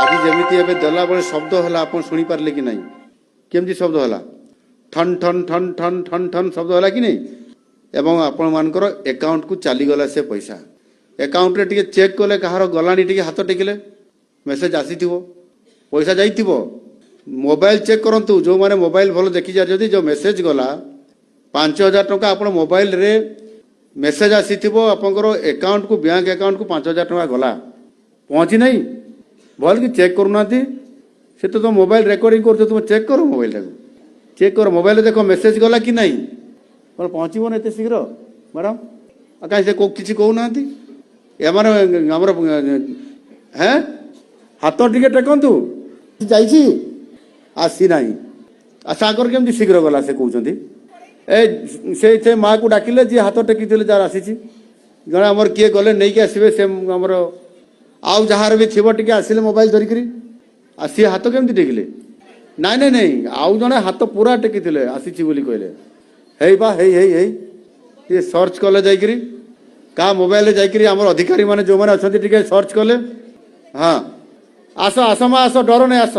आज जमी एवं देला बेले शब्द है आप शुणी पारे कि नहीं केमती शब्द है ठन ठन ठन ठन ठन ठन शब्द है कि नहीं एवं आपण मानकर अकाउंट को चलीगला से पैसा अकाउंट रे टिके चेक कले कहार गलानी टिके हाथ टेकिले मेसेज आसी पैसा जाइए मोबाइल चेक करंतु जो माने मोबाइल भल देखी जाती जो मेसेज गला 5,000 टंका आप मोबाइल रे मेसेज आसी आपंकर अकाउंट को बैंक अकाउंट को 5,000 टंका गला पहुँची नहीं भल कि चेक करूना से तो मोबाइल रिकॉर्डिंग कर तुम चेक करो मोबाइल टाक चेक कर मोबाइल देख मेसेज गला कि नहीं पहुँचब ना एत शीघ्र मैडम कहीं से किसी कहूना एमर हैं हाथ टिके टेकतु जाइए आसी ना सागर केमती शीघ्र गला से कहते से माँ को डाकिले जी हाथ टेकी जार आसी जड़े आमर किए गले नहीं कि आसवे से आमर आउ जार भी थी टे आसिले मोबाइल धरिक सी हाथ केमती टेकिले नाई नाई नाई आउ जड़े हाथ पूरा टेकी आसी कहले हे बा हे सर्च कले जाकि क्या मोबाइल जाकि आम अधिकारी मैंने जो मैंने अच्छा सर्च कले हाँ आस आस माँ आस डर नहीं आस